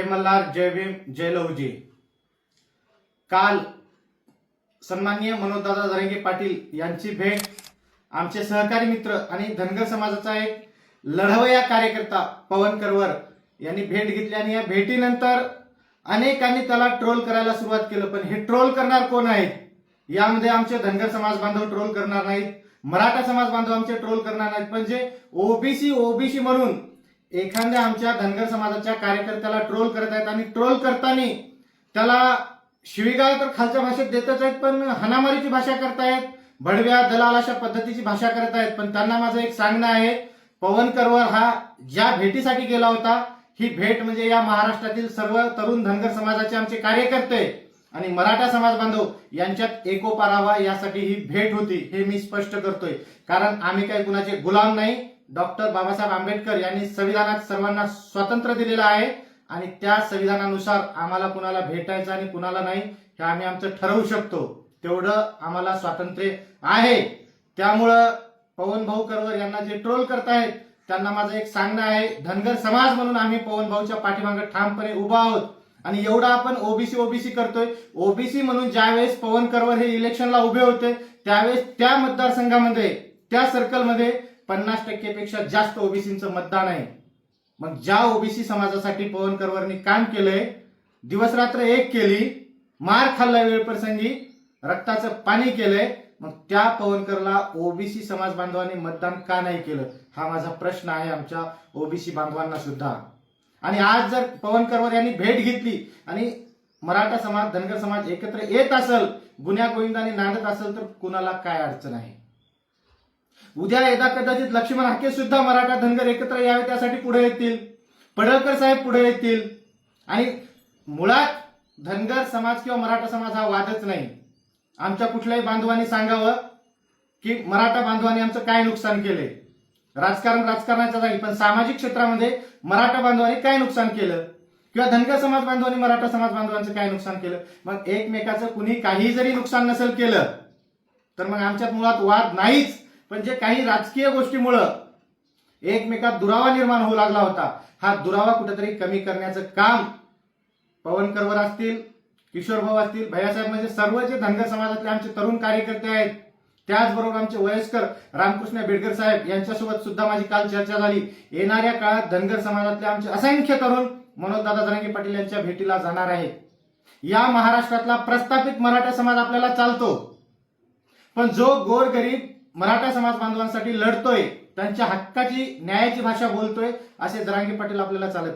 मल्हार, जय भीम, जय लहुजी। काल सन्माननीय मनोजदादा जरांगे पाटील यांची भेट आमचे सहकारी मित्र आणि धनगर समाजाचा एक लढवय्या कार्यकर्ता पवन करवर यांनी भेट घेतली आणि या भेटीनंतर अनेकांनी त्याला ट्रोल करायला सुरुवात केलं। पण हे ट्रोल करणार कोण आहेत? यामध्ये आमचे धनगर समाज बांधव ट्रोल करणार नाहीत, मराठा समाज बांधव आमचे ट्रोल करणार नाहीत, पण जे ओबीसी म्हणून एखाद्या आमच्या धनगर समाजाच्या कार्यकर्त्याला ट्रोल करत आहेत आणि ट्रोल करताना त्याला शिवीगाळ तर खालच्या भाषेत देतच आहेत, पण हाणामारीची भाषा करतायत, भडव्या दलाल अशा पद्धतीची भाषा करत आहेत। पण त्यांना माझं एक सांगणं आहे, पवन करवर हा ज्या भेटीसाठी गेला होता, ही भेट म्हणजे या महाराष्ट्रातील सर्व तरुण धनगर समाजाचे आमचे कार्यकर्ते आणि मराठा समाज बांधव यांच्यात एकोपा राहावा यासाठी ही भेट होती, हे मी स्पष्ट करतोय। कारण आम्ही काही कुणाचे गुलाम नाही। डॉक्टर बाबासाहेब आंबेडकर यांनी संविधानात सर्वांना स्वातंत्र्य दिलेलं आहे आणि त्या संविधानानुसार आम्हाला कुणाला भेटायचं आणि कुणाला नाही हे आम्ही आमचं ठरवू शकतो, तेवढं आम्हाला स्वातंत्र्य आहे। त्यामुळं पवन भाऊ करवर यांना जे ट्रोल करतायत त्यांना माझं एक सांगणं आहे, धनगर समाज म्हणून आम्ही पवन भाऊच्या पाठीमागे ठामपणे उभा आहोत आणि एवढा आपण ओबीसी करतोय। ओबीसी म्हणून ज्यावेळेस पवन करवर हे इलेक्शनला उभे होते त्यावेळेस त्या मतदारसंघामध्ये त्या सर्कलमध्ये 50% पेक्षा जास्त ओबीसींचं मतदान आहे। मग ज्या ओबीसी समाजासाठी पवन करवरनी काम केलंय, दिवस रात्र एक केली, मार खाल्ला वेळ प्रसंगी, रक्ताचं पाणी केलंय, मग त्या पवन करला ओबीसी समाज बांधवांनी मतदान का नाही केलं हा माझा प्रश्न आहे आमच्या ओबीसी बांधवांना सुद्धा। आणि आज जर पवन करवर यांनी भेट घेतली आणि मराठा समाज धनगर समाज एकत्र येत असेल, गुन्ह्या गोविंदाने नांदत असेल, तर कुणाला काय अडचण आहे? उद्या यदा कदाचित लक्ष्मण हाके सुद्धा मराठा धनगर एकत्र यावे त्यासाठी पुढे येतील, पडळकर साहेब पुढे येतील आणि मुळात धनगर समाज किंवा मराठा समाज हा वादच नाही। आमच्या कुठल्याही बांधवांनी सांगावं की मराठा बांधवांनी आमचं काय नुकसान केलंय, राजकारणाच्या जागी, पण सामाजिक क्षेत्रामध्ये मराठा बांधवांनी काय नुकसान केलं किंवा धनगर समाज बांधवांनी मराठा समाज बांधवांचं काय नुकसान केलं? मग एकमेकाचं कुणी काही जरी नुकसान नसेल केलं तर मग आमच्यात मुळात वाद नाहीच, पण जे काही राजकीय गोष्टीमुळे एकमेकात दुरावा निर्माण होऊ लागला होता, हा दुरावा कुठेतरी कमी करण्याचं काम पवन करवर असतील, किशोर भाऊ असतील, भैयासाहेब म्हणजे सर्व जे धनगर समाजातले आमचे तरुण कार्यकर्ते आहेत, त्याचबरोबर आमचे वयस्कर रामकृष्ण बेडकर साहेब यांच्यासोबत सुद्धा माझी काल चर्चा झाली। येणाऱ्या काळात धनगर समाजातले आमचे असंख्य तरुण मनोजदादा जरांगे पाटील यांच्या भेटीला जाणार आहेत। या महाराष्ट्रातला प्रस्थापित मराठा समाज आपल्याला चालतो, पण जो गोरगरीब मराठा समाज बांधवांसाठी लढतोय, त्यांच्या हक्काची न्यायाची भाषा बोलतोय, असे जरांगे पाटील आपल्याला चालत